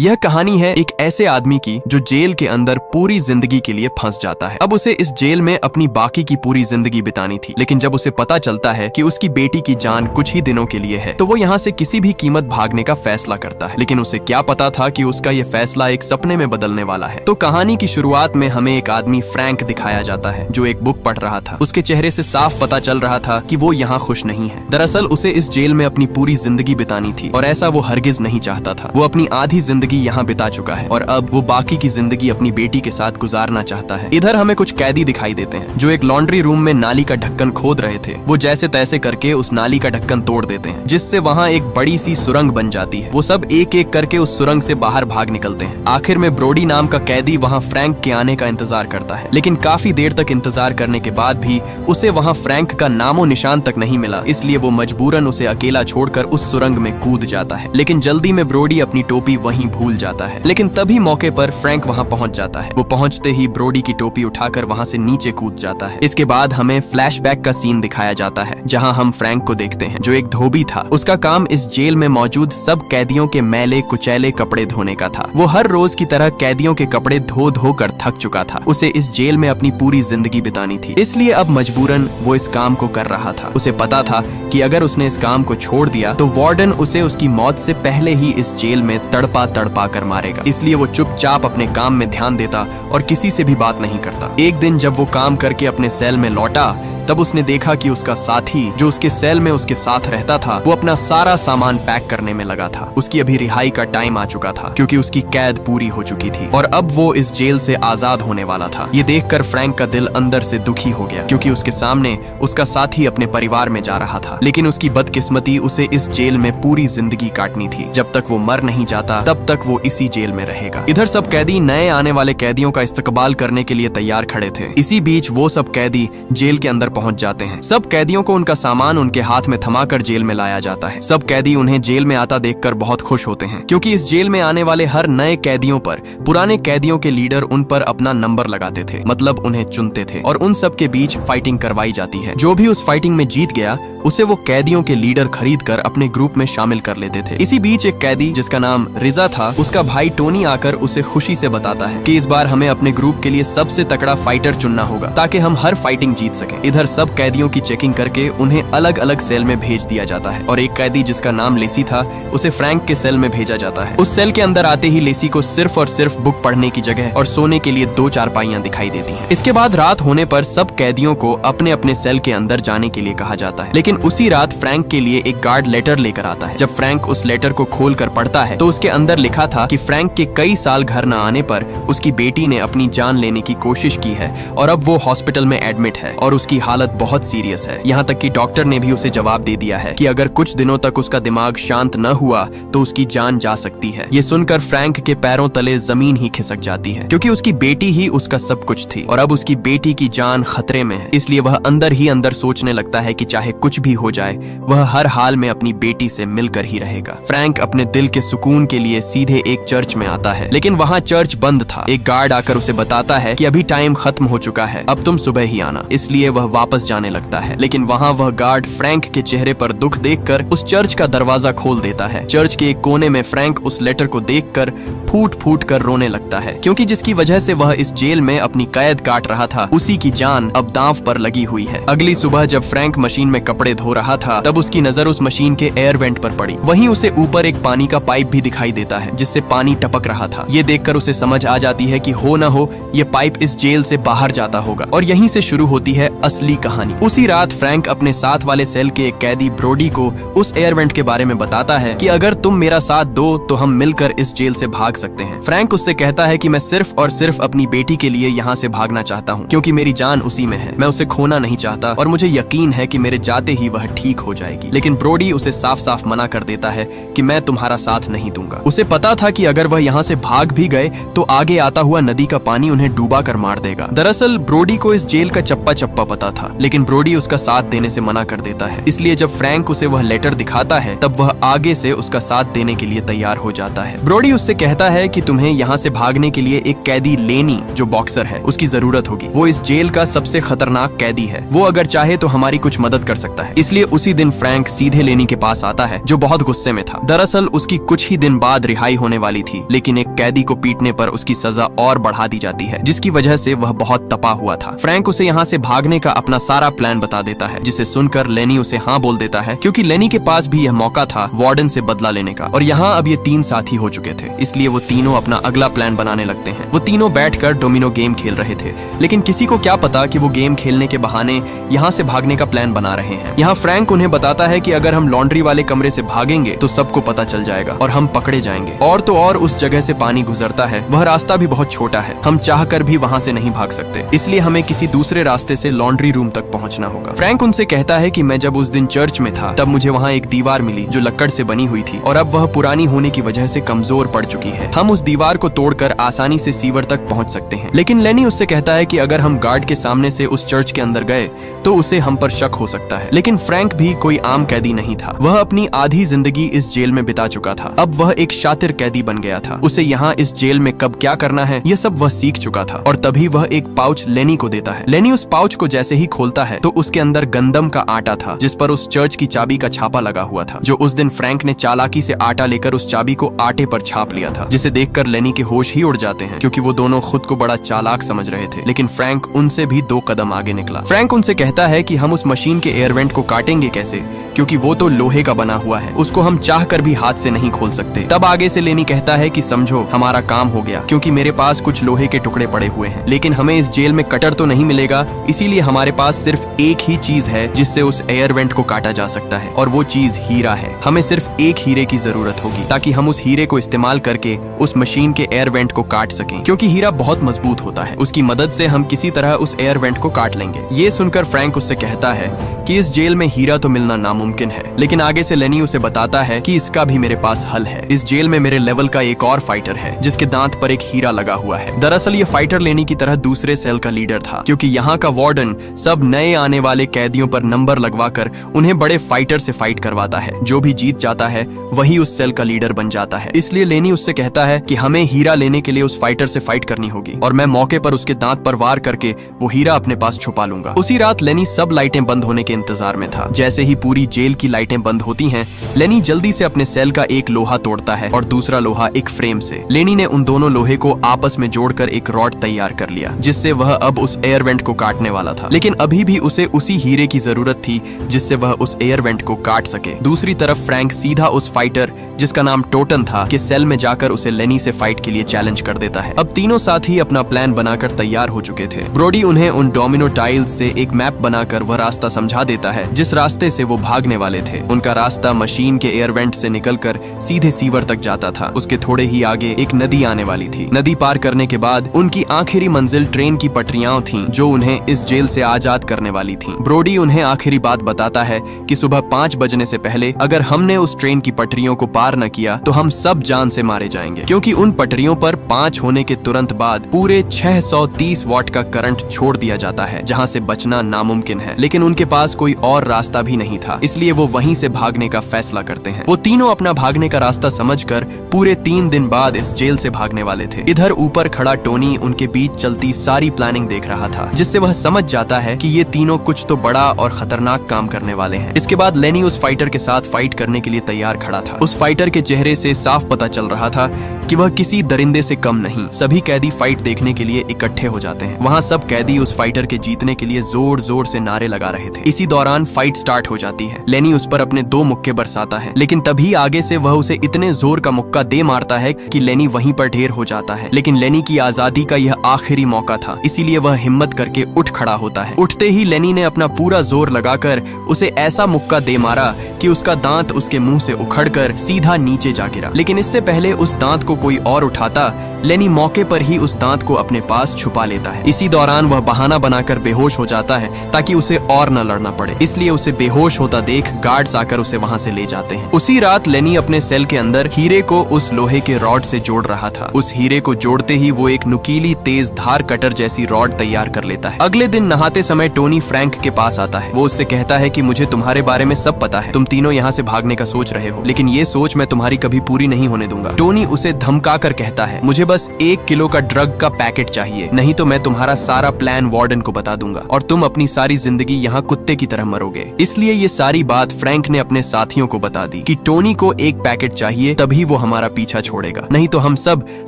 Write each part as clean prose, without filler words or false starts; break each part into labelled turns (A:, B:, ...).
A: यह कहानी है एक ऐसे आदमी की जो जेल के अंदर पूरी जिंदगी के लिए फंस जाता है। अब उसे इस जेल में अपनी बाकी की पूरी जिंदगी बितानी थी, लेकिन जब उसे पता चलता है कि उसकी बेटी की जान कुछ ही दिनों के लिए है तो वो यहाँ से किसी भी कीमत भागने का फैसला करता है। लेकिन उसे क्या पता था कि उसका ये फैसला एक सपने में बदलने वाला है। तो कहानी की शुरुआत में हमें एक आदमी फ्रैंक दिखाया जाता है जो एक बुक पढ़ रहा था। उसके चेहरे से साफ पता चल रहा था कि वो यहाँ खुश नहीं है। दरअसल उसे इस जेल में अपनी पूरी जिंदगी बितानी थी और ऐसा वो हरगिज नहीं चाहता था। वो अपनी आधी जिंदगी यहाँ बिता चुका है और अब वो बाकी की जिंदगी अपनी बेटी के साथ गुजारना चाहता है। इधर हमें कुछ कैदी दिखाई देते हैं जो एक लॉन्ड्री रूम में नाली का ढक्कन खोद रहे थे। वो जैसे तैसे करके उस नाली का ढक्कन तोड़ देते हैं जिससे वहाँ एक बड़ी सी सुरंग बन जाती है। वो सब एक एक करके उस सुरंग से बाहर भाग निकलते हैं। आखिर में ब्रोडी नाम का कैदी वहाँ फ्रैंक के आने का इंतजार करता है, लेकिन काफी देर तक इंतजार करने के बाद भी उसे वहाँ फ्रैंक का नामो निशान तक नहीं मिला। इसलिए वो मजबूरन उसे अकेला छोड़कर उस सुरंग में कूद जाता है। लेकिन जल्दी में ब्रोडी अपनी टोपी वहीं भूल जाता है। लेकिन तभी मौके पर फ्रैंक वहाँ पहुंच जाता है। वो पहुंचते ही ब्रोडी की टोपी उठाकर वहाँ से नीचे कूद जाता है। इसके बाद हमें फ्लैशबैक का सीन दिखाया जाता है जहाँ हम फ्रैंक को देखते हैं जो एक धोबी था। उसका काम इस जेल में मौजूद सब कैदियों के मैले कुचैले कपड़े धोने का था। वो हर रोज की तरह कैदियों के कपड़े धो धो कर थक चुका था। उसे इस जेल में अपनी पूरी जिंदगी बितानी थी, इसलिए अब मजबूरन वो इस काम को कर रहा था। उसे पता था कि अगर उसने इस काम को छोड़ दिया तो वार्डन उसे उसकी मौत से पहले ही इस जेल में तड़पा तड़पा कर मारेगा। इसलिए वो चुपचाप अपने काम में ध्यान देता और किसी से भी बात नहीं करता। एक दिन जब वो काम करके अपने सेल में लौटा तब उसने देखा कि उसका साथी जो उसके सेल में उसके साथ रहता था वो अपना सारा सामान पैक करने में लगा था। उसकी अभी रिहाई का टाइम आ चुका था क्योंकि उसकी कैद पूरी हो चुकी थी और अब वो इस जेल से आजाद होने वाला था। ये देखकर फ्रैंक का दिल अंदर से दुखी हो गया क्योंकि उसके सामने उसका साथी अपने परिवार में जा रहा था। लेकिन उसकी बदकिस्मती उसे इस जेल में पूरी जिंदगी काटनी थी। जब तक वो मर नहीं जाता तब तक वो इसी जेल में रहेगा। इधर सब कैदी नए आने वाले कैदियों का इस्तकबाल करने के लिए तैयार खड़े थे। इसी बीच वो सब कैदी जेल के अंदर पहुंच जाते हैं। सब कैदियों को उनका सामान उनके हाथ में थमाकर जेल में लाया जाता है। सब कैदी उन्हें जेल में आता देखकर बहुत खुश होते हैं क्योंकि इस जेल में आने वाले हर नए कैदियों पर पुराने कैदियों के लीडर उन पर अपना नंबर लगाते थे, मतलब उन्हें चुनते थे और उन सब के बीच फाइटिंग करवाई जाती है। जो भी उस फाइटिंग में जीत गया उसे वो कैदियों के लीडर खरीद कर अपने ग्रुप में शामिल कर लेते थे। इसी बीच एक कैदी जिसका नाम रिजा था, उसका भाई टोनी आकर उसे खुशी से बताता है कि इस बार हमें अपने ग्रुप के लिए सबसे तगड़ा फाइटर चुनना होगा ताकि हम हर फाइटिंग जीत सकें। इधर सब कैदियों की चेकिंग करके उन्हें अलग अलग सेल में भेज दिया जाता है और एक कैदी जिसका नाम लेसी था उसे फ्रैंक के सेल में भेजा जाता है। उस सेल के अंदर आते ही लेसी को सिर्फ और सिर्फ बुक पढ़ने की जगह और सोने के लिए 2 चारपाइयां दिखाई देती हैं। इसके बाद रात होने पर सब कैदियों को अपने अपने सेल के अंदर जाने के लिए कहा जाता है। लेकिन उसी रात फ्रैंक के लिए एक गार्ड लेटर लेकर आता है। जब फ्रैंक उस लेटर को खोल कर पढ़ता है तो उसके अंदर लिखा था कि फ्रैंक के कई साल घर न आने पर उसकी बेटी ने अपनी जान लेने की कोशिश की है और अब वो हॉस्पिटल में एडमिट है और उसकी हालत बहुत सीरियस है। यहाँ तक कि डॉक्टर ने भी उसे जवाब दे दिया है कि अगर कुछ दिनों तक उसका दिमाग शांत न हुआ तो उसकी जान जा सकती है। ये सुनकर फ्रैंक के पैरों तले जमीन ही खिसक जाती है क्योंकि उसकी बेटी ही उसका सब कुछ थी और अब उसकी बेटी की जान खतरे में है। इसलिए वह अंदर ही अंदर सोचने लगता है कि चाहे कुछ भी हो जाए वह हर हाल में अपनी बेटी से मिलकर ही रहेगा। फ्रैंक अपने दिल के सुकून के लिए सीधे एक चर्च में आता है, लेकिन वहाँ चर्च बंद था। एक गार्ड आकर उसे बताता है कि अभी टाइम खत्म हो चुका है, अब तुम सुबह ही आना। इसलिए वह वापस जाने लगता है, लेकिन वहाँ वह गार्ड फ्रैंक के चेहरे पर दुख देखकर उस चर्च का दरवाजा खोल देता है। चर्च के एक कोने में फ्रैंक उस लेटर को देखकर फूट फूट कर रोने लगता है क्योंकि जिसकी वजह से वह इस जेल में अपनी कैद काट रहा था उसी की जान अब दांव पर लगी हुई है। अगली सुबह जब फ्रैंक मशीन में कपड़े धो रहा था तब उसकी नजर उस मशीन के एयर वेंट पर पड़ी। वहीं उसे ऊपर एक पानी का पाइप भी दिखाई देता है जिससे पानी टपक रहा था। ये देखकर उसे समझ आ जाती है कि हो ना हो ये पाइप इस जेल से बाहर जाता होगा और यहीं से शुरू होती है असली कहानी। उसी रात फ्रैंक अपने साथ वाले सेल के एक कैदी ब्रोडी को उस एयर वेंट के बारे में बताता है कि अगर तुम मेरा साथ दो तो हम मिलकर इस जेल से भाग सकते हैं। फ्रैंक उससे कहता है कि मैं सिर्फ और सिर्फ अपनी बेटी के लिए यहाँ से भागना चाहता हूँ क्योंकि मेरी जान उसी में है। मैं उसे खोना नहीं चाहता और मुझे यकीन है कि मेरे जाते ही वह ठीक हो जाएगी। लेकिन ब्रोडी उसे साफ साफ मना कर देता है कि मैं तुम्हारा साथ नहीं दूंगा। उसे पता था कि अगर वह यहाँ से भाग भी गए तो आगे आता हुआ नदी का पानी उन्हें डूबा कर मार देगा। दरअसल ब्रोडी को इस जेल का चप्पा चप्पा पता था, लेकिन ब्रोडी उसका साथ देने से मना कर देता है। इसलिए जब फ्रैंक उसे वह लेटर दिखाता है तब वह आगे से उसका साथ देने के लिए तैयार हो जाता है। ब्रोडी उससे कहता है कि तुम्हें यहाँ से भागने के लिए एक कैदी लेनी जो बॉक्सर है उसकी जरूरत होगी। वो इस जेल का सबसे खतरनाक कैदी है, वो अगर चाहे तो हमारी कुछ मदद कर सकता है। है। इसलिए उसी दिन फ्रैंक सीधे लेनी के पास आता है, जो बहुत गुस्से में था। दरअसल उसकी कुछ ही दिन बाद रिहाई होने वाली थी, लेकिन एक कैदी को पीटने पर उसकी सजा और बढ़ा दी जाती है, जिसकी वजह से वह बहुत तपा हुआ था। फ्रैंक उसे यहाँ से भागने का अपना सारा प्लान बता देता है, जिसे सुनकर लेनी उसे हाँ बोल देता है, क्योंकि लेनी के पास भी यह मौका था वार्डन से बदला लेने का। और यहाँ अब ये 3 साथी हो चुके थे, इसलिए वो तीनों अपना अगला प्लान बनाने लगते हैं। वो तीनों बैठकर डोमिनो गेम खेल रहे थे, लेकिन किसी को क्या पता कि वो गेम खेलने के बहाने यहाँ से भागने का प्लान बना रहे हैं। यहाँ फ्रैंक उन्हें बताता है कि अगर हम लॉन्ड्री वाले कमरे से भागेंगे तो सबको पता चल जाएगा और हम पकड़े जाएंगे। और तो और उस जगह से पानी गुजरता है, वह रास्ता भी बहुत छोटा है, हम चाहकर भी वहाँ से नहीं भाग सकते, इसलिए हमें किसी दूसरे रास्ते से लॉन्ड्री रूम तक पहुँचना होगा। फ्रैंक उनसे कहता है कि मैं जब उस दिन चर्च में था तब मुझे वहाँ एक दीवार मिली जो लकड़ से बनी हुई थी, और अब वह पुरानी होने की वजह से कमजोर पड़ चुकी है। हम उस दीवार को तोड़कर आसानी से सीवर तक पहुँच सकते हैं। लेकिन लेनी उससे कहता है कि अगर हम गार्ड के सामने से उस चर्च के अंदर गए तो उसे हम पर शक हो सकता है। लेकिन फ्रैंक भी कोई आम कैदी नहीं था, वह अपनी आधी जिंदगी इस जेल में बिता चुका था। अब वह एक शातिर कैदी बन गया था। उसे यहाँ इस जेल में कब क्या करना है यह सब वह सीख चुका था। और तभी वह एक पाउच लेनी को देता है। लेनी उस पाउच को जैसे ही खोलता है तो उसके अंदर गंदम का आटा था, जिस पर उस चर्च की चाबी का छापा लगा हुआ था, जो उस दिन फ्रैंक ने चालाकी से आटा लेकर उस चाबी को आटे पर छाप लिया था, जिसे देखकर लेनी के होश ही उड़ जाते हैं, क्योंकि वो दोनों खुद को बड़ा चालाक समझ रहे थे। लेकिन फ्रैंक उनसे भी 2 कदम आगे निकला। फ्रैंक उनसे कहता है कि हम उस मशीन के एयर वेंट को काटेंगे कैसे, क्योंकि वो तो लोहे का बना हुआ है, उसको हम चाहकर भी हाथ से नहीं खोल सकते। तब आगे से लेनी कहता है कि समझो हमारा काम हो गया, क्योंकि मेरे पास कुछ लोहे के टुकड़े पड़े हुए हैं, लेकिन हमें इस जेल में कटर तो नहीं मिलेगा, इसीलिए हमारे पास सिर्फ एक ही चीज है जिससे उस एयर वेंट को काटा जा सकता है, और वो चीज हीरा है। हमें सिर्फ एक हीरे की जरूरत होगी ताकि हम उस हीरे को इस्तेमाल करके उस मशीन के एयर वेंट को काट सकें, क्योंकि हीरा बहुत मजबूत होता है। उसकी मदद से हम किसी तरह उस एयर वेंट को काट लेंगे। ये सुनकर फ्रैंक उससे कहता है कि इस जेल में हीरा तो मिलना नामुमकिन है, लेकिन आगे से लेनी उसे बताता है कि इसका भी मेरे पास हल है। इस जेल में मेरे लेवल का एक और फाइटर है, जिसके दांत पर एक हीरा लगा हुआ है। दरअसल ये फाइटर लेनी की तरह दूसरे सेल का लीडर था, क्योंकि यहाँ का वार्डन सब नए आने वाले कैदियों पर नंबर लगवाकर उन्हें बड़े फाइटर से फाइट करवाता है। जो भी जीत जाता है वही उस सेल का लीडर बन जाता है। इसलिए लेनी उससे कहता है कि हमें हीरा लेने के लिए उस फाइटर से फाइट करनी होगी, और मैं मौके पर उसके दांत पर वार करके वो हीरा अपने पास छुपा लूंगा। उसी रात लेनी सब लाइटें बंद होने के इंतजार में था। जैसे ही पूरी जेल की लाइटें बंद होती हैं, लेनी जल्दी से अपने सेल का एक लोहा तोड़ता है और दूसरा लोहा एक फ्रेम से। लेनी ने उन दोनों लोहे को आपस में जोड़कर एक रॉड तैयार कर लिया, जिससे वह अब उस एयर वेंट को काटने वाला था। लेकिन अभी भी उसे उसी हीरे की जरूरत थी जिससे वह उस एयर वेंट को काट सके। दूसरी तरफ फ्रैंक सीधा उस फाइटर, जिसका नाम टोटन था, के सेल में जाकर उसे लेनी से फाइट के लिए चैलेंज कर देता है। अब तीनों साथी अपना प्लान बनाकर तैयार हो चुके थे। ब्रोडी उन्हें उन डोमिनो टाइल्स से एक मैप बनाकर वह रास्ता समझा देता है जिस रास्ते से वो भागने वाले थे। उनका रास्ता मशीन के एयर वेंट से निकलकर सीधे सीवर तक जाता था। उसके थोड़े ही आगे एक नदी आने वाली थी। नदी पार करने के बाद उनकी आखिरी मंजिल ट्रेन की पटरियां थीं, जो उन्हें इस जेल से आजाद करने वाली थीं। ब्रोडी उन्हें आखिरी बात बताता है कि सुबह 5 बजने से पहले अगर हमने उस ट्रेन की पटरियों को पार न किया तो हम सब जान से मारे जाएंगे, क्योंकि उन पटरियों पर 5 होने के तुरंत बाद पूरे 630 वॉट का करंट छोड़ दिया जाता है, जहां से बचना नामुमकिन है। लेकिन उनके पास कोई और रास्ता भी नहीं था, इसलिए वो वहीं से भागने का फैसला करते हैं। वो तीनों अपना भागने का रास्ता समझकर पूरे 3 दिन बाद इस जेल से भागने वाले थे। इधर ऊपर खड़ा टोनी उनके बीच चलती सारी प्लानिंग देख रहा था, जिससे वह समझ जाता है कि ये तीनों कुछ तो बड़ा और खतरनाक काम करने वाले हैं। इसके बाद लेनी उस फाइटर के साथ फाइट करने के लिए तैयार खड़ा था। उस फाइटर के चेहरे से साफ पता चल रहा था कि वह किसी दरिंदे से कम नहीं। सभी कैदी फाइट देखने के लिए इकट्ठे हो जाते हैं। वहाँ सब कैदी उस फाइटर के जीतने के लिए जोर जोर से नारे लगा रहे थे। इसी दौरान फाइट स्टार्ट हो जाती है। लेनी उस पर अपने 2 मुक्के बरसाता है, लेकिन तभी आगे से वह उसे इतने जोर का मुक्का दे मारता है कि लेनी वहीं पर ढेर हो जाता है। लेकिन लेनी की आजादी का यह आखिरी मौका था, इसीलिए वह हिम्मत करके उठ खड़ा होता है। उठते ही लेनी ने अपना पूरा जोर लगाकर उसे ऐसा मुक्का दे मारा कि उसका दांत उसके मुंह से उखड़कर सीधा नीचे जा गिरा। लेकिन इससे पहले उस दांत को कोई और उठाता, लेनी मौके पर ही उस दांत को अपने पास छुपा लेता है। इसी दौरान वह बहाना बनाकर बेहोश हो जाता है ताकि उसे और न लड़ना पड़े। इसलिए उसे बेहोश होता देख गार्ड्स आकर उसे वहां से ले जाते हैं। उसी रात लेनी अपने सेल के अंदर हीरे को उस लोहे के रॉड से जोड़ रहा था। उस हीरे को जोड़ते ही वो एक नुकीली तेज धार कटर जैसी रॉड तैयार कर लेता है। अगले दिन नहाते समय टोनी फ्रैंक के पास आता है। वो उससे कहता है कि मुझे तुम्हारे बारे में सब पता है, तुम तीनों यहाँ से भागने का सोच रहे हो, लेकिन ये सोच मैं तुम्हारी कभी पूरी नहीं होने दूंगा। टोनी उसे धमका कर कहता है, मुझे बस 1 किलो का ड्रग का पैकेट चाहिए, नहीं तो मैं तुम्हारा सारा प्लान वार्डन को बता दूंगा और तुम अपनी सारी जिंदगी यहाँ कुत्ते की तरह मरोगे। मरोगे। इसलिए ये सारी बात फ्रैंक ने अपने साथियों को बता दी कि टोनी को एक पैकेट चाहिए, तभी वो हमारा पीछा छोड़ेगा, नहीं तो हम सब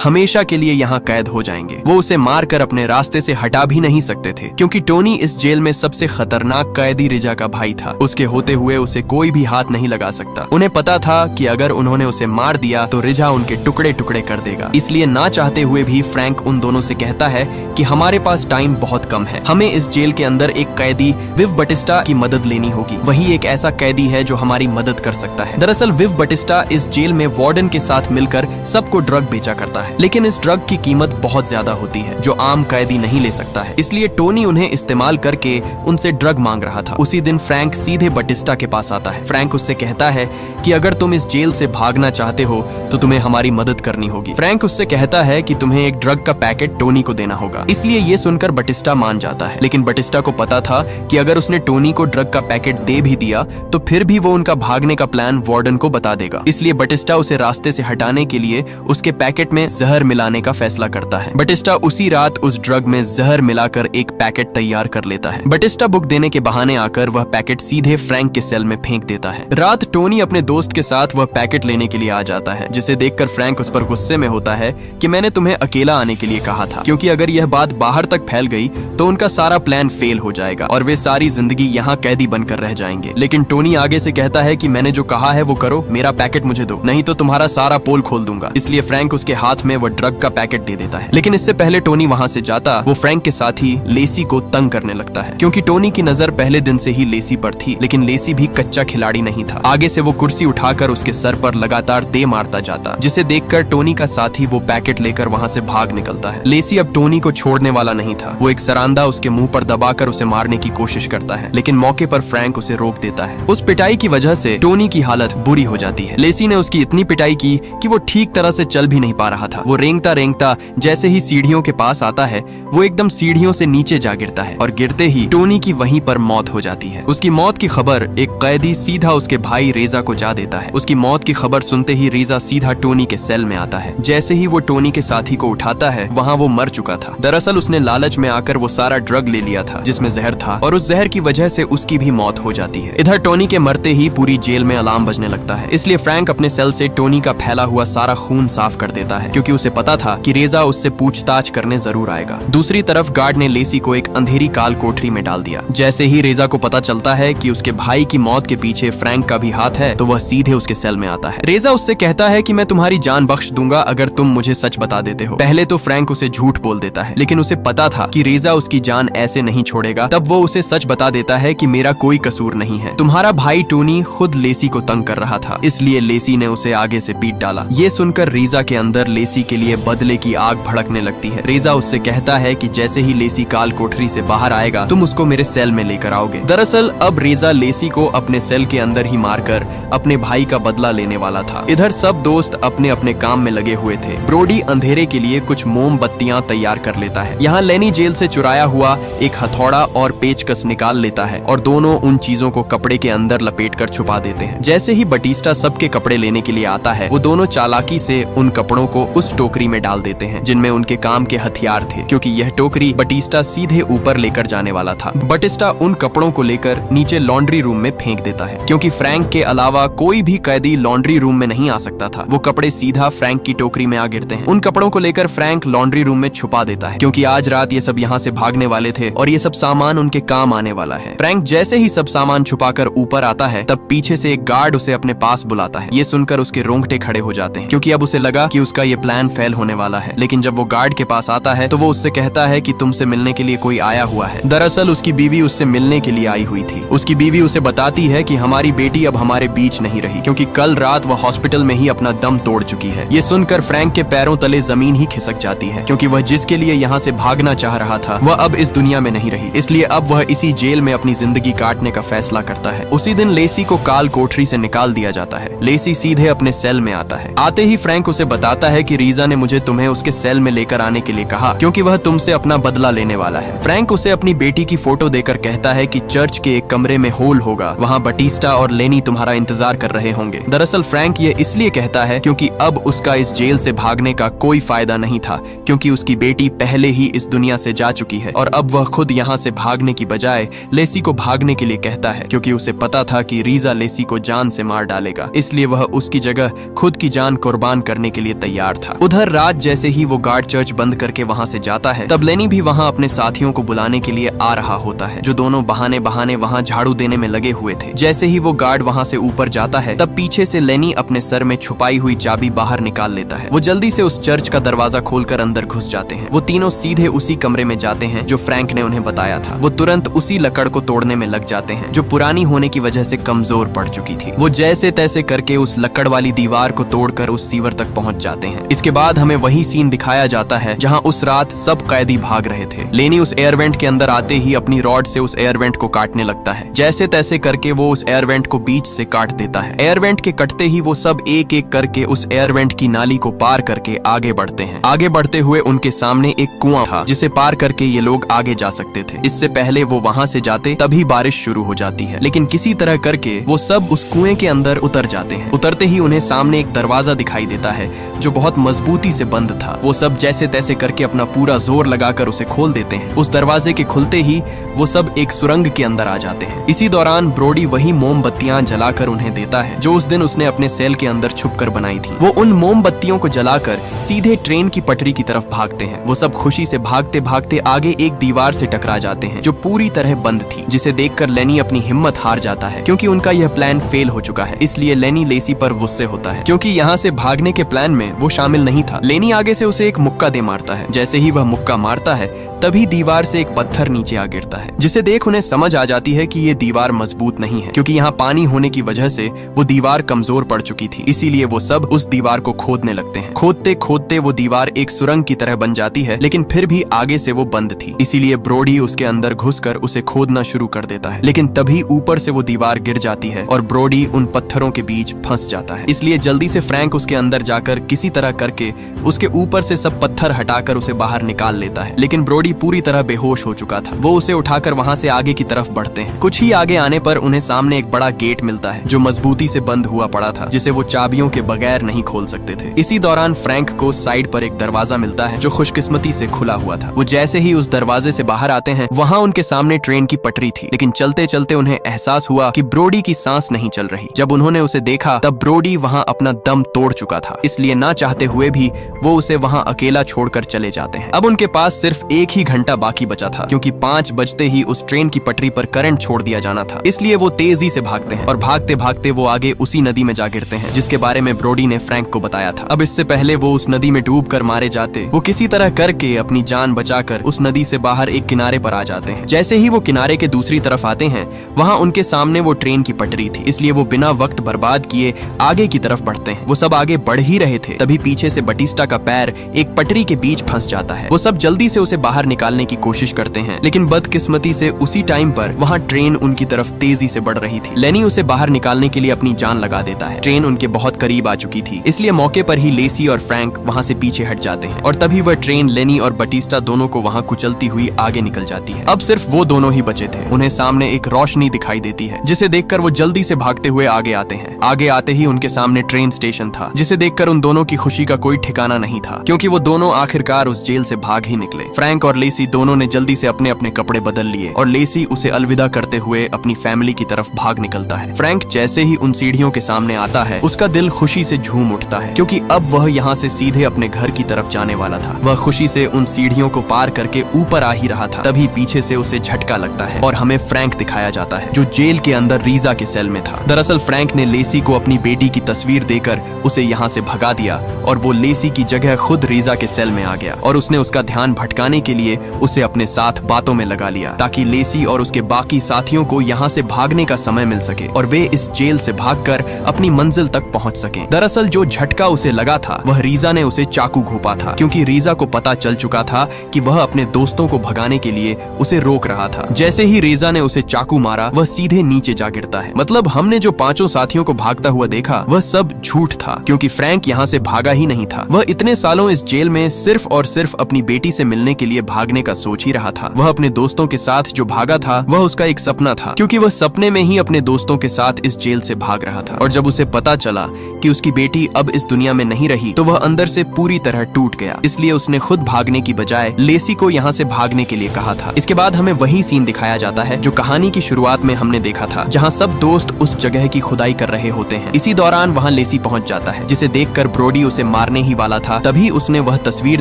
A: हमेशा के लिए यहाँ कैद हो जाएंगे। वो उसे मारकर अपने रास्ते से हटा भी नहीं सकते थे, क्योंकि टोनी इस जेल में सबसे खतरनाक कैदी रिजा का भाई था। उसके होते हुए उसे कोई भी हाथ नहीं लगा सकता। उन्हें पता था कि अगर उन्होंने उसे मार दिया तो रिजा उनके टुकड़े टुकड़े कर देगा। इसलिए ना चाहते हुए भी फ्रैंक उन दोनों से कहता है कि हमारे पास टाइम बहुत कम है, हमें इस जेल के अंदर एक कैदी विव बटिस्टा की मदद लेनी होगी। वही एक ऐसा कैदी है जो हमारी मदद कर सकता है। दरअसल विव बटिस्टा इस जेल में वार्डन के साथ मिलकर सबको ड्रग बेचा करता है, लेकिन इस ड्रग की कीमत बहुत ज्यादा होती है जो आम कैदी नहीं ले सकता है। इसलिए टोनी उन्हें इस्तेमाल करके उनसे ड्रग मांग रहा था। उसी दिन फ्रैंक सीधे बटिस्टा के पास आता है। फ्रैंक उससे कहता है कि अगर तुम इस जेल से भागना चाहते हो तो तुम्हें हमारी मदद करनी होगी। फ्रैंक उससे कहता है कि तुम्हें एक ड्रग का पैकेट टोनी को देना होगा। इसलिए ये सुनकर बटिस्टा मान जाता है, लेकिन बटिस्टा को पता था कि अगर उसने टोनी को ड्रग का पैकेट दे भी दिया तो फिर भी वो उनका भागने का प्लान वार्डन को बता देगा। इसलिए बटिस्टा उसे रास्ते से हटाने के लिए उसके पैकेट में जहर मिलाने का फैसला करता है। बटिस्टा उसी रात उस ड्रग में जहर मिलाकर एक पैकेट तैयार कर लेता है। बटिस्टा बुक देने के बहाने आकर वह पैकेट सीधे फ्रैंक के सेल में फेंक देता है। रात टोनी अपने दोस्त के साथ वह पैकेट लेने के लिए आ जाता है, जिसे देखकर फ्रैंक उस पर गुस्से में होता है कि मैंने तुम्हें अकेला आने के लिए कहा था, क्योंकि अगर यह बात बाहर तक फैल गई तो उनका सारा प्लान फेल हो जाएगा और वे सारी जिंदगी यहाँ कैदी बनकर रह जाएंगे। लेकिन टोनी आगे से कहता है कि मैंने जो कहा है वो करो, मेरा पैकेट मुझे दो, नहीं तो तुम्हारा सारा पोल खोल दूंगा। इसलिए फ्रैंक उसके हाथ में वो ड्रग का पैकेट दे देता है। लेकिन इससे पहले टोनी वहाँ से जाता, वो फ्रैंक के साथ ही लेसी को तंग करने लगता है, क्योंकि टोनी की नजर पहले दिन से ही लेसी पर थी। लेकिन लेसी भी कच्चा खिलाड़ी नहीं था। आगे से वो कुर्सी उठाकर उसके सर पर लगातार दे मारता जाता, जिसे देखकर टोनी का साथी वो पैकेट लेकर वहाँ से भाग निकलता है। लेसी अब टोनी को छोड़ने वाला नहीं था। वो एक सरांदा उसके मुंह पर दबाकर उसे मारने की कोशिश करता है, लेकिन मौके पर फ्रैंक उसे रोक देता है। उस पिटाई की वजह से टोनी की हालत बुरी हो जाती है। लेसी ने उसकी इतनी पिटाई की कि वो ठीक तरह से चल भी नहीं पा रहा था। वो रेंगता रेंगता जैसे ही सीढ़ियों के पास आता है, वो एकदम सीढ़ियों से नीचे जा गिरता है और गिरते ही टोनी की वहीं पर मौत हो जाती है। उसकी मौत की खबर एक कैदी सीधा उसके भाई रेजा को जा देता है। उसकी मौत की खबर सुनते ही रेजा सीधा टोनी के सेल में आता है। जैसे ही वो टोनी के साथी को उठाता है, वहाँ वो मर चुका था। दरअसल उसने लालच में आकर वो सारा ड्रग ले लिया था जिसमें जहर था, और उस जहर की वजह से उसकी भी मौत हो जाती है। इधर टोनी के मरते ही पूरी जेल में अलार्म बजने लगता है। इसलिए फ्रैंक अपने सेल से टोनी का फैला हुआ सारा खून साफ कर देता है, क्योंकि उसे पता था कि रेजा उससे पूछताछ करने जरूर आएगा। दूसरी तरफ गार्ड ने लेसी को एक अंधेरी काल कोठरी में डाल दिया। जैसे ही रेजा को पता चलता है कि उसके भाई की मौत के पीछे फ्रैंक का भी हाथ है, तो वह सीधे उसके सेल में आता है। रेजा उससे कहता है कि मैं तुम्हारी जान बख्श दूंगा अगर तुम मुझे सच बता देते हो। पहले तो फ्रैंक उसे झूठ बोल देता है, लेकिन उसे पता था कि रेजा उसकी जान ऐसे नहीं छोड़ेगा। तब वो उसे सच बता देता है कि मेरा कोई कसूर नहीं है, तुम्हारा भाई टोनी खुद लेसी को तंग कर रहा था, इसलिए लेसी ने उसे आगे से पीट डाला। ये सुनकर रेजा के अंदर लेसी के लिए बदले की आग भड़कने लगती है। रेजा उससे कहता है कि जैसे ही लेसी काल कोठरी से बाहर आएगा, तुम उसको मेरे सेल में लेकर आओगे। दरअसल अब रेजा लेसी को अपने सेल के अंदर ही मारकर अपने भाई का बदला लेने वाला था। इधर सब दोस्त अपने अपने काम में लगे हुए थे। ब्रोडी अंधेरे के लिए कुछ मोमबत्तियां तैयार कर लेता है। यहाँ लेनी जेल से चुराया हुआ एक हथौड़ा और पेचकस निकाल लेता है और दोनों उन चीजों को कपड़े के अंदर लपेटकर छुपा देते हैं। जैसे ही बटिस्टा सबके कपड़े लेने के लिए आता है, वो दोनों चालाकी से उन कपड़ों को उस टोकरी में डाल देते हैं जिनमें उनके काम के हथियार थे, क्योंकि यह टोकरी बटिस्टा सीधे ऊपर लेकर जाने वाला था। बटिस्टा उन कपड़ों को लेकर नीचे लॉन्ड्री रूम में फेंक देता है, क्योंकि फ्रैंक के अलावा कोई भी कैदी लॉन्ड्री रूम में नहीं आ सकता था। वो कपड़े सीधा फ्रैंक की टोकरी में आ गिरते हैं। उन कपड़ों को लेकर फ्रैंक लॉन्ड्री रूम में छुपा देता है, क्योंकि आज रात ये सब यहाँ से भागने वाले थे और ये सब सामान उनके काम आने वाला है। फ्रैंक जैसे ही सब सामान छुपाकर ऊपर आता है, तब पीछे से एक गार्ड उसे अपने पास बुलाता है। ये सुनकर उसके रोंगटे खड़े हो जाते हैं, क्योंकि अब उसे लगा कि उसका ये प्लान फेल होने वाला है। लेकिन जब वो गार्ड के पास आता है तो वो उससे कहता है कि तुमसे मिलने के लिए कोई आया हुआ है। दरअसल उसकी बीवी उससे मिलने के लिए आई हुई थी। उसकी बीवी उसे बताती है कि हमारी बेटी अब हमारे बीच नहीं रही, क्योंकि कल रात वह हॉस्पिटल में ही अपना दम तोड़ चुकी है। ये सुनकर फ्रैंक के पैरों तले जमीन ही खिसक जाती है, क्योंकि वह जिसके लिए यहाँ से भागना चाह रहा था वह अब इस दुनिया में नहीं रही। इसलिए अब वह इसी जेल में अपनी जिंदगी काटने का फैसला करता है। उसी दिन लेसी को काल कोठरी से निकाल दिया जाता है। लेसी सीधे अपने सेल में आता है। आते ही फ्रैंक उसे बताता है कि रीजा ने मुझे तुम्हें उसके सेल में लेकर आने के लिए कहा, क्योंकि वह तुमसे अपना बदला लेने वाला है। फ्रैंक उसे अपनी बेटी की फोटो देकर कहता है कि चर्च के एक कमरे में होल होगा, वहाँ बटिस्टा और लेनी तुम्हारा इंतजार कर रहे होंगे। दरअसल फ्रैंक ये इसलिए कहता है क्योंकि अब उसका इस जेल से भागने का कोई फायदा नहीं था, क्योंकि उसकी बेटी पहले ही इस दुनिया से जा चुकी है और अब वह खुद यहाँ से भागने की बजाय लेसी को भाग भागने के लिए कहता है, क्योंकि उसे पता था कि रीजा लेसी को जान से मार डालेगा, इसलिए वह उसकी जगह खुद की जान कुर्बान करने के लिए तैयार था। उधर रात जैसे ही वो गार्ड चर्च बंद करके वहाँ से जाता है, तब लेनी भी वहाँ अपने साथियों को बुलाने के लिए आ रहा होता है, जो दोनों बहाने बहाने वहाँ झाड़ू देने में लगे हुए थे। जैसे ही वो गार्ड वहाँ से ऊपर जाता है, तब पीछे से लेनी अपने सर में छुपाई हुई चाबी बाहर निकाल लेता है। वो जल्दी से उस चर्च का दरवाजा खोलकर अंदर घुस जाते हैं। वो तीनों सीधे उसी कमरे में जाते हैं जो फ्रैंक ने उन्हें बताया था। वो तुरंत उसी लकड़ को तोड़ने में लग जाते हैं, जो पुरानी होने की वजह से कमजोर पड़ चुकी थी। वो जैसे तैसे करके उस लकड़ वाली दीवार को तोड़कर उस सीवर तक पहुंच जाते हैं। इसके बाद हमें वही सीन दिखाया जाता है जहां उस रात सब कैदी भाग रहे थे। लेनी उस एयर वेंट के अंदर आते ही अपनी रॉड से उस एयर वेंट को काटने लगता है। जैसे तैसे करके वो उस एयर वेंट को बीच से काट देता है। एयर वेंट के कटते ही वो सब एक एक करके उस एयर वेंट की नाली को पार करके आगे बढ़ते हैं। आगे बढ़ते हुए उनके सामने एक कुआं था, जिसे पार करके ये लोग आगे जा सकते थे। इससे पहले वो वहां से जाते तभी बारिश शुरू हो जाती है, लेकिन किसी तरह करके वो सब उस कुएं के अंदर उतर जाते हैं। उतरते ही उन्हें सामने एक दरवाजा दिखाई देता है जो बहुत मजबूती से बंद था। वो सब जैसे तैसे करके अपना पूरा जोर लगाकर उसे खोल देते हैं। उस दरवाजे के खुलते ही वो सब एक सुरंग के अंदर आ जाते हैं। इसी दौरान ब्रोडी वही मोमबत्तियां जलाकर उन्हें देता है जो उस दिन उसने अपने सेल के अंदर छुपकर बनाई थी। वो उन मोमबत्तियों को जलाकर सीधे ट्रेन की पटरी की तरफ भागते हैं। वो सब खुशी से भागते भागते आगे एक दीवार से टकरा जाते हैं जो पूरी तरह बंद थी, जिसे देखकर लेनी अपनी हिम्मत हार जाता है, क्योंकि उनका यह प्लान फेल हो चुका है। इसलिए लेनी लेसी पर गुस्से होता है, क्योंकि यहाँ से भागने के प्लान में वो शामिल नहीं था। लेनी आगे से उसे एक मुक्का दे मारता है। जैसे ही वह मुक्का मारता है, तभी दीवार से एक पत्थर नीचे आ गिरता है, जिसे देख उन्हें समझ आ जाती है कि ये दीवार मजबूत नहीं है, क्योंकि यहाँ पानी होने की वजह से वो दीवार कमजोर पड़ चुकी थी। इसीलिए वो सब उस दीवार को खोदने लगते हैं। खोदते खोदते वो दीवार एक सुरंग की तरह बन जाती है, लेकिन फिर भी आगे से वो बंद थी। इसीलिए ब्रोडी उसके अंदर घुसकर उसे खोदना शुरू कर देता है, लेकिन तभी ऊपर से वो दीवार गिर जाती है और ब्रोडी उन पत्थरों के बीच फंस जाता है। इसलिए जल्दी से फ्रैंक उसके अंदर जाकर किसी तरह करके उसके ऊपर से सब पत्थर हटाकर उसे बाहर निकाल लेता है, लेकिन ब्रोडी पूरी तरह बेहोश हो चुका था। वो उसे उठाकर वहां से आगे की तरफ बढ़ते हैं। कुछ ही आगे आने पर उन्हें सामने एक बड़ा गेट मिलता है जो मजबूती से बंद हुआ पड़ा था, जिसे वो चाबियों के बगैर नहीं खोल सकते थे। इसी दौरान फ्रैंक को साइड पर एक दरवाजा मिलता है जो खुशकिस्मती से खुला हुआ था। वो जैसे ही उस दरवाजे से बाहर आते हैं, वहां उनके सामने ट्रेन की पटरी थी, लेकिन चलते चलते उन्हें एहसास हुआ कि ब्रोडी की सांस नहीं चल रही। जब उन्होंने उसे देखा, तब ब्रोडी वहां अपना दम तोड़ चुका था। इसलिए ना चाहते हुए भी वो उसे वहां अकेला छोड़कर चले जाते हैं। अब उनके पास सिर्फ एक ही घंटा बाकी बचा था, क्योंकि 5 बजते ही उस ट्रेन की पटरी पर करंट छोड़ दिया जाना था। इसलिए वो तेजी से भागते हैं और भागते भागते वो आगे उसी नदी में जा गिरते हैं जिसके बारे में ब्रोडी ने फ्रैंक को बताया था। अब इससे पहले वो उस नदी में डूब कर मारे जाते, वो किसी तरह करके अपनी जान बचाकर उस नदी से बाहर एक किनारे पर आ जाते हैं। जैसे ही वो किनारे के दूसरी तरफ आते हैं, वहाँ उनके सामने वो ट्रेन की पटरी थी। इसलिए वो बिना वक्त बर्बाद किए आगे की तरफ बढ़ते हैं। वो सब आगे बढ़ ही रहे थे, तभी पीछे से बटिस्टा का पैर एक पटरी के बीच फंस जाता है। वो सब जल्दी से उसे बाहर निकालने की कोशिश करते हैं, लेकिन बदकिस्मती से उसी टाइम पर वहाँ ट्रेन उनकी तरफ तेजी से बढ़ रही थी। लेनी उसे बाहर निकालने के लिए अपनी जान लगा देता है। ट्रेन उनके बहुत करीब आ चुकी थी, इसलिए मौके पर ही लेसी और फ्रैंक वहाँ से पीछे हट जाते हैं और तभी वह ट्रेन लेनी और बटिस्टा दोनों को वहाँ कुचलती हुई आगे निकल जाती है। अब सिर्फ वो दोनों ही बचे थे। उन्हें सामने एक रोशनी दिखाई देती है, जिसे देखकर वो जल्दी से भागते हुए आगे आते हैं। आगे आते ही उनके सामने ट्रेन स्टेशन था, जिसे देखकर उन दोनों की खुशी का कोई ठिकाना नहीं था, क्योंकि वो दोनों आखिरकार उस जेल से भाग ही निकले। फ्रैंक और लेसी दोनों ने जल्दी से अपने अपने कपड़े बदल लिए और लेसी उसे अलविदा करते हुए अपनी फैमिली की तरफ भाग निकलता है। फ्रैंक जैसे ही उन सीढ़ियों के सामने आता है, उसका दिल खुशी से झूम उठता है, क्योंकि अब वह यहाँ से सीधे अपने घर की तरफ जाने वाला था। वह खुशी से उन सीढ़ियों को पार करके ऊपर आ ही रहा था, तभी पीछे से उसे झटका लगता है और हमें फ्रैंक दिखाया जाता है, जो जेल के अंदर रीजा के सेल में था। दरअसल फ्रैंक ने लेसी को अपनी बेटी की तस्वीर देकर उसे यहाँ से भगा दिया और वो लेसी की जगह खुद रीजा के सेल में आ गया और उसने उसका ध्यान भटकाने के लिए उसे अपने साथ बातों में लगा लिया, ताकि लेसी और उसके बाकी साथियों को यहाँ से भागने का समय मिल सके और वे इस जेल से भागकर अपनी मंजिल तक पहुँच सकें। दरअसल जो झटका उसे लगा था, वह रीजा ने उसे चाकू घोंपा था, क्योंकि रीजा को पता चल चुका था कि वह अपने दोस्तों को भगाने के लिए उसे रोक रहा था। जैसे ही रीजा ने उसे चाकू मारा, वह सीधे नीचे जा गिरता है। मतलब हमने जो 5 साथियों को भागता हुआ देखा, वह सब झूठ था, क्योंकि फ्रैंक यहाँ से भागा ही नहीं था। वह इतने सालों इस जेल में सिर्फ और सिर्फ अपनी बेटी से मिलने के लिए भागने का सोच ही रहा था। वह अपने दोस्तों के साथ जो भागा था वह उसका एक सपना था, क्योंकि वह सपने में ही अपने दोस्तों के साथ इस जेल से भाग रहा था। और जब उसे पता चला कि उसकी बेटी अब इस दुनिया में नहीं रही तो वह अंदर से पूरी तरह टूट गया। इसलिए उसने खुद भागने की बजाय लेसी को यहाँ से भागने के लिए कहा था। इसके बाद हमें वही सीन दिखाया जाता है जो कहानी की शुरुआत में हमने देखा था, जहाँ सब दोस्त उस जगह की खुदाई कर रहे होते हैं। इसी दौरान वहाँ लेसी पहुंच जाता है, जिसे देखकर ब्रोडी उसे मारने ही वाला था। तभी उसने वह तस्वीर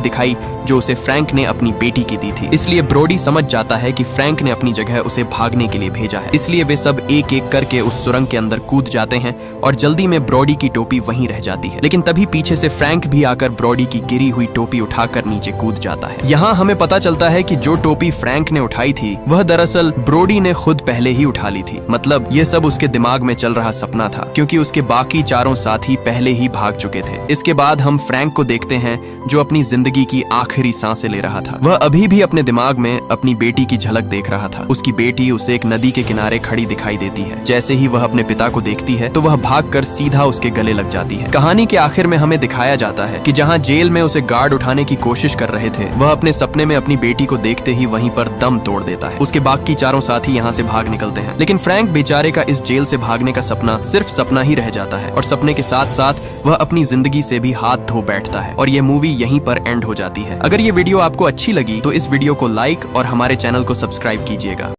A: दिखाई जो उसे फ्रैंक ने अपनी बेटी की दी थी। इसलिए ब्रोडी समझ जाता है कि फ्रैंक ने अपनी जगह उसे भागने के लिए भेजा है। इसलिए वे सब एक एक करके उस सुरंग के अंदर कूद जाते हैं और जल्दी में ब्रोडी की टोपी वहीं रह जाती है। लेकिन तभी पीछे से फ्रैंक भी आकर ब्रोडी की गिरी हुई टोपी उठाकर नीचे कूद जाता है। यहाँ हमें पता चलता है कि जो टोपी फ्रैंक ने उठाई थी वह दरअसल ब्रोडी ने खुद पहले ही उठा ली थी। मतलब ये सब उसके दिमाग में चल रहा सपना था, क्योंकि उसके बाकी चारों साथी पहले ही भाग चुके थे। इसके बाद हम फ्रैंक को देखते हैं जो अपनी जिंदगी की आखिरी सांसें ले रहा था। वह अभी भी अपने दिमाग में अपनी बेटी की झलक देख रहा था। उसकी बेटी उसे एक नदी के किनारे खड़ी दिखाई देती है। जैसे ही वह अपने पिता को देखती है तो वह भागकर सीधा उसके गले लग जाती है। कहानी के आखिर में हमें दिखाया जाता है कि जहाँ जेल में उसे गार्ड उठाने की कोशिश कर रहे थे, वह अपने सपने में अपनी बेटी को देखते ही वहीं पर दम तोड़ देता है। उसके बाकी चारों साथी यहाँ से भाग निकलते हैं, लेकिन फ्रैंक बेचारे का इस जेल से भागने का सपना सिर्फ सपना ही रह जाता है और सपने के साथ साथ वह अपनी जिंदगी से भी हाथ धो बैठता है और ये मूवी यहीं पर एंड हो जाती है। अगर ये वीडियो आपको अच्छी लगी तो इस वीडियो को लाइक और हमारे चैनल को सब्सक्राइब कीजिएगा।